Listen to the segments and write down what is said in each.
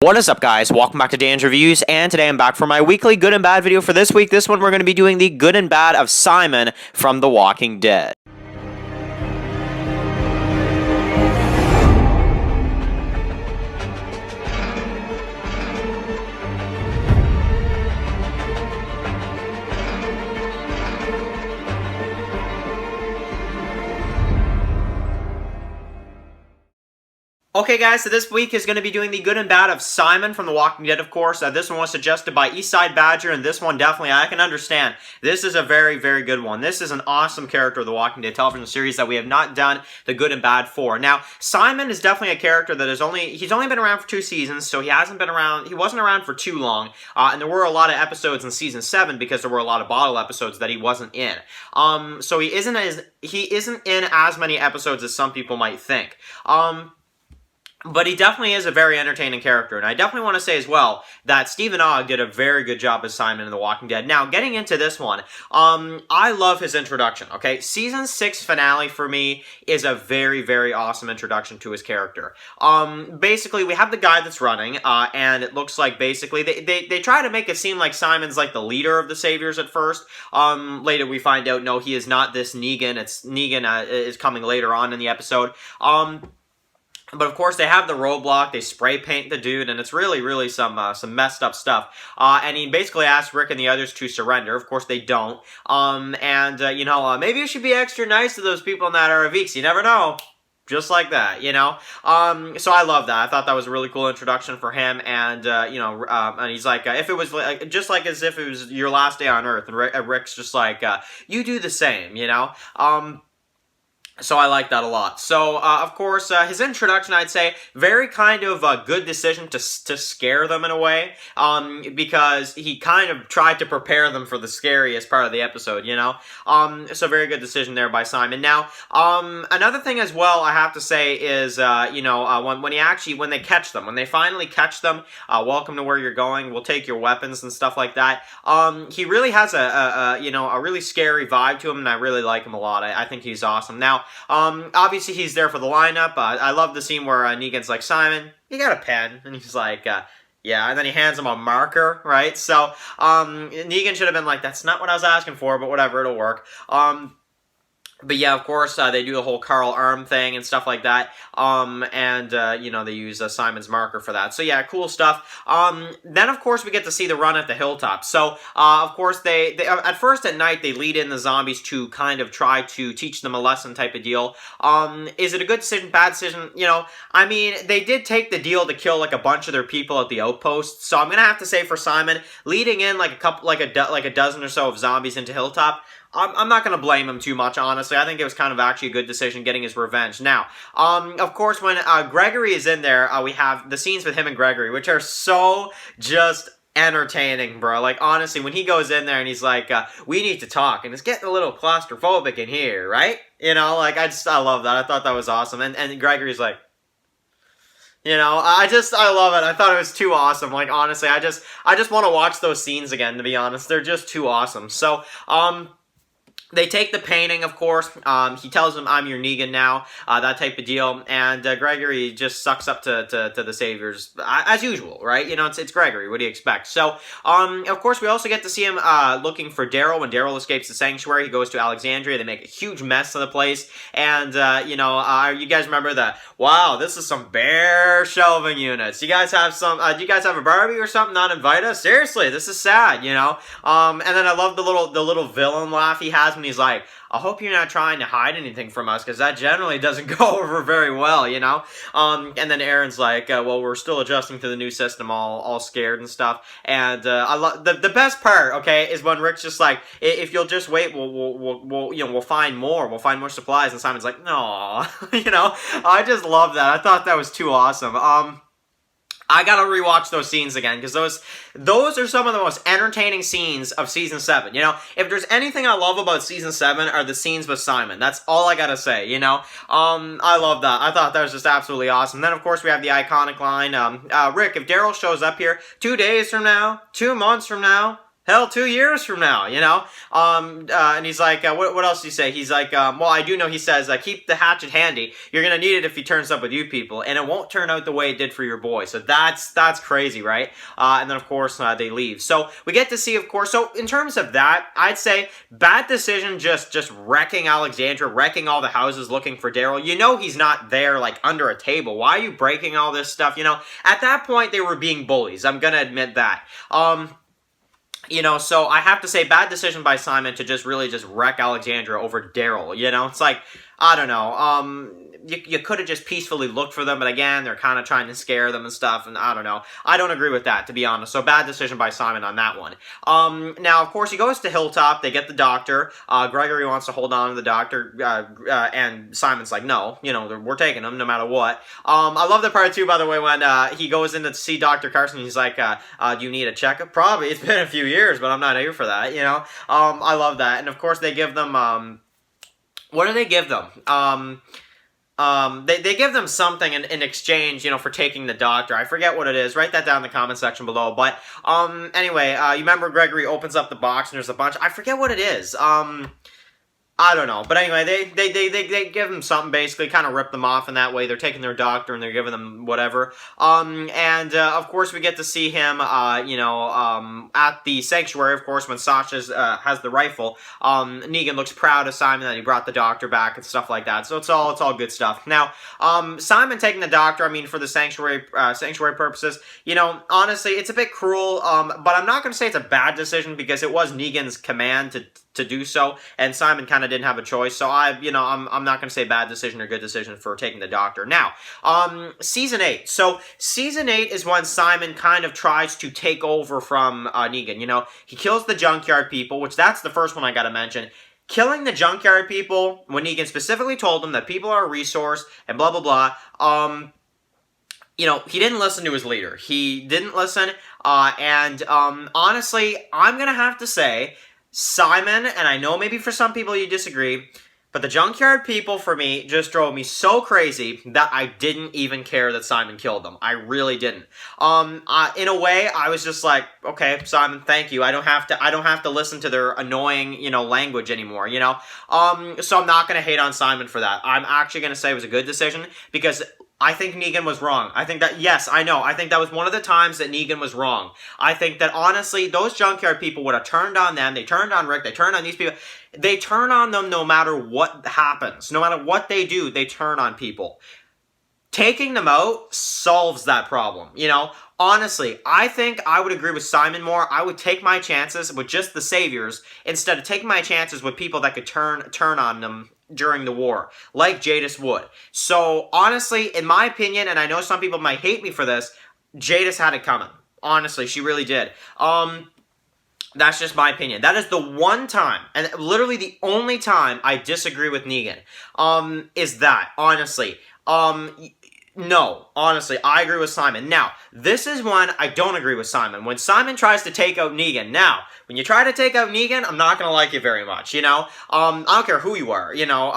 What is up, guys? Welcome back to Dan's Reviews, and today I'm back for my weekly good and bad video for this week. This one we're going to be doing the good and bad of Simon from The Walking Dead. Okay, guys, so this week is going to be doing the good and bad of Simon from The Walking Dead, of course. This one was suggested by Eastside Badger, and this one definitely, I can understand. This is a very, very good one. This is an awesome character of The Walking Dead television series that we have not done the good and bad for. Now, Simon is definitely a character that he's only been around for 2 seasons, so he wasn't around for too long, and there were a lot of episodes in Season 7 because there were a lot of bottle episodes that he wasn't in. So he isn't in as many episodes as some people might think. But he definitely is a very entertaining character, and I definitely want to say as well that Stephen Ogg did a very good job as Simon in The Walking Dead. Now, getting into this one, I love his introduction, okay? Season 6 finale, for me, is a very, very awesome introduction to his character. Basically, we have the guy that's running, and it looks like, basically, they try to make it seem like Simon's, like, the leader of the Saviors at first. Later, we find out, no, he is not this Negan. Negan is coming later on in the episode. But of course, they have the roadblock, they spray paint the dude, and it's really, really some messed up stuff. And he basically asks Rick and the others to surrender. Of course, they don't. Maybe you should be extra nice to those people in that RV, because you never know. Just like that, you know? So I love that. I thought that was a really cool introduction for him, and, and he's like, if it was, just like as if it was your last day on Earth, and Rick's just like, you do the same, you know? So I like that a lot. So, of course, his introduction, I'd say, very kind of a good decision to scare them in a way, because he kind of tried to prepare them for the scariest part of the episode, you know? So very good decision there by Simon. Now, another thing as well I have to say is, when they catch them, when they finally catch them, welcome to where you're going, we'll take your weapons and stuff like that. He really has a really scary vibe to him, and I really like him a lot. I think he's awesome. Now, obviously he's there for the lineup. I love the scene where Negan's like, Simon, you got a pen? And he's like, yeah, and then he hands him a marker, right? So, Negan should have been like, that's not what I was asking for, but whatever, it'll work. But yeah, of course, they do the whole Carl Arm thing and stuff like that, they use Simon's marker for that. So yeah, cool stuff. Then, of course, we get to see the run at the hilltop. So, of course, they at first at night, they lead in the zombies to kind of try to teach them a lesson type of deal. Is it a good decision, bad decision? You know, I mean, they did take the deal to kill, like, a bunch of their people at the outpost, so I'm gonna have to say for Simon, leading in, like, a dozen or so of zombies into hilltop, I'm not going to blame him too much, honestly. I think it was kind of actually a good decision getting his revenge. Now, of course, when Gregory is in there, we have the scenes with him and Gregory, which are so just entertaining, bro. Like, honestly, when he goes in there and he's like, we need to talk, and it's getting a little claustrophobic in here, right? You know, like, I love that. I thought that was awesome. And Gregory's like, you know, I love it. I thought it was too awesome. Like, honestly, I just want to watch those scenes again, to be honest. They're just too awesome. So, they take the painting, of course. He tells him, I'm your Negan now, that type of deal. And Gregory just sucks up to the Saviors, as usual, right? You know, it's Gregory. What do you expect? So, of course, we also get to see him looking for Daryl. When Daryl escapes the sanctuary, he goes to Alexandria. They make a huge mess of the place. And, you guys remember that, wow, this is some bare shelving units. You guys have do you guys have a Barbie or something? Not invite us? Seriously, this is sad, you know? And then I love the little villain laugh he has when he's like, I hope you're not trying to hide anything from us, because that generally doesn't go over very well, you know? And then Aaron's like, well, we're still adjusting to the new system, all scared and stuff. And I love the best part, okay, is when Rick's just like, if you'll just wait, we'll find more. We'll find more supplies. And Simon's like, no, you know? I just love that. I thought that was too awesome. I gotta rewatch those scenes again, because those are some of the most entertaining scenes of Season 7, you know? If there's anything I love about Season 7 are the scenes with Simon. That's all I gotta say, you know? I love that. I thought that was just absolutely awesome. Then, of course, we have the iconic line, Rick, if Daryl shows up here 2 days from now, 2 months from now, Hell, 2 years from now, you know? And he's like, what else do you say? He's like, well, I do know he says, keep the hatchet handy. You're going to need it if he turns up with you people, and it won't turn out the way it did for your boy. So that's crazy, right? And then, of course, they leave. So we get to see, of course, so in terms of that, I'd say bad decision just wrecking Alexandria, wrecking all the houses looking for Daryl. You know he's not there, like, under a table. Why are you breaking all this stuff? You know, at that point, they were being bullies. I'm going to admit that. You know, so I have to say, bad decision by Simon to just really just wreck Alexandria over Daryl. You know, it's like, I don't know. You could have just peacefully looked for them, but again, they're kind of trying to scare them and stuff, and I don't know. I don't agree with that, to be honest. So bad decision by Simon on that one. Now, of course, he goes to Hilltop. They get the doctor. Gregory wants to hold on to the doctor, and Simon's like, no, you know, we're taking him no matter what. I love the part, too, by the way, when he goes in to see Dr. Carson. He's like, do you need a checkup? Probably. It's been a few years, but I'm not here for that, you know. I love that. And, of course, they give them... what do they give them? They give them something in exchange, you know, for taking the doctor. I forget what it is. Write that down in the comment section below. But, anyway, you remember Gregory opens up the box and there's a bunch. I forget what it is. I don't know. But anyway, they give them something, basically, kind of rip them off in that way. They're taking their doctor and they're giving them whatever. Of course, we get to see him, you know, at the sanctuary, of course, when Sasha has the rifle. Negan looks proud of Simon that he brought the doctor back and stuff like that. So it's all good stuff. Now, Simon taking the doctor, I mean, for the sanctuary purposes, you know, honestly, it's a bit cruel, but I'm not going to say it's a bad decision because it was Negan's command to do so, and Simon kind of didn't have a choice, so I'm not going to say bad decision or good decision for taking the doctor. Now, Season 8. So, Season 8 is when Simon kind of tries to take over from Negan, you know. He kills the Junkyard people, which that's the first one I gotta mention. Killing the Junkyard people, when Negan specifically told them that people are a resource, and blah, blah, blah, you know, he didn't listen to his leader. He didn't listen, and honestly, I'm gonna have to say, Simon, and I know maybe for some people you disagree, but the Junkyard people for me just drove me so crazy that I didn't even care that Simon killed them. I really didn't. In a way, I was just like, okay, Simon, thank you. I don't have to listen to their annoying, you know, language anymore, you know? So I'm not gonna hate on Simon for that. I'm actually gonna say it was a good decision because I think Negan was wrong. I think that, yes, I know. I think that was one of the times that Negan was wrong. I think that, honestly, those Junkyard people would have turned on them. They turned on Rick. They turned on these people. They turn on them no matter what happens. No matter what they do, they turn on people. Taking them out solves that problem, you know? Honestly, I think I would agree with Simon more. I would take my chances with just the saviors instead of taking my chances with people that could turn on them during the war, like Jadis would. So, honestly, in my opinion, and I know some people might hate me for this, Jadis had it coming. Honestly, she really did. That's just my opinion. That is the one time, and literally the only time I disagree with Negan, is that, honestly. No, honestly, I agree with Simon. Now, this is when I don't agree with Simon. When Simon tries to take out Negan. Now, when you try to take out Negan, I'm not going to like you very much, you know? I don't care who you are, you know?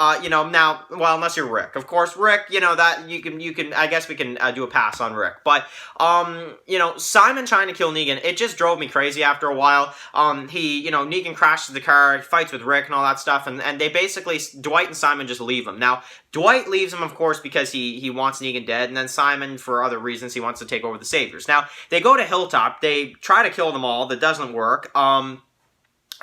Now, well, unless you're Rick. Of course, Rick, you know, that you can, I guess we can do a pass on Rick. But, you know, Simon trying to kill Negan, it just drove me crazy after a while. Negan crashes the car, fights with Rick and all that stuff, and they basically, Dwight and Simon just leave him. Now, Dwight leaves him, of course, because he wants Negan dead, and then Simon, for other reasons, he wants to take over the Saviors. Now, they go to Hilltop, they try to kill them all, that doesn't work.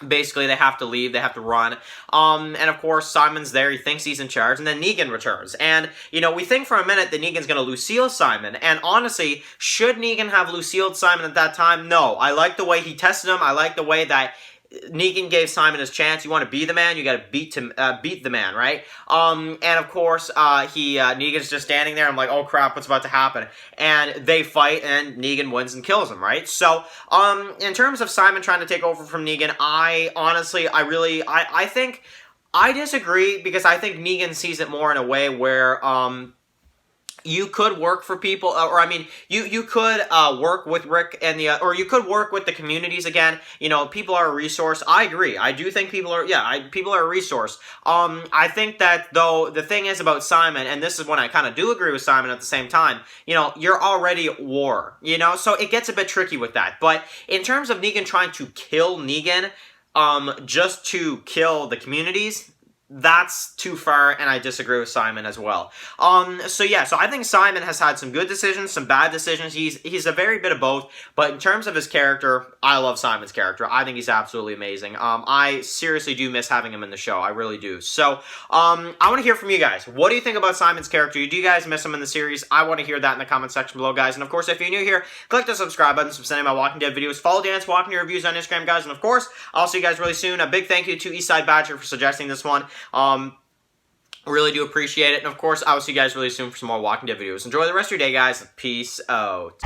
Basically, they have to leave, they have to run, and of course, Simon's there, he thinks he's in charge, and then Negan returns, and, you know, we think for a minute that Negan's gonna Lucille Simon, and honestly, should Negan have Lucille Simon at that time? No. I like the way he tested him, I like the way that Negan gave Simon his chance. You want to be the man, you got to beat the man, right? And of course, Negan's just standing there. I'm like, oh crap, what's about to happen? And they fight, and Negan wins and kills him, right? So, in terms of Simon trying to take over from Negan, I think I disagree because I think Negan sees it more in a way where, you could work for people, or I mean, you could work with Rick and the, or you could work with the communities again. You know, people are a resource. I agree. I do think people are, yeah, people are a resource. I think that, though, the thing is about Simon, and this is when I kind of do agree with Simon at the same time, you know, you're already at war, you know, so it gets a bit tricky with that. But in terms of Negan trying to kill Negan, just to kill the communities, that's too far, and I disagree with Simon as well. So yeah, so I think Simon has had some good decisions, some bad decisions. He's a very bit of both, but in terms of his character, I love Simon's character. I think he's absolutely amazing. I seriously do miss having him in the show. I really do. So, I want to hear from you guys. What do you think about Simon's character? Do you guys miss him in the series? I want to hear that in the comment section below, guys. And of course, if you're new here, click the subscribe button, subscribe to my Walking Dead videos, follow Dan's Walking Dead reviews on Instagram, guys. And of course, I'll see you guys really soon. A big thank you to Eastside Badger for suggesting this one. Really do appreciate it. And of course, I will see you guys really soon for some more Walking Dead videos. Enjoy the rest of your day, guys. Peace out.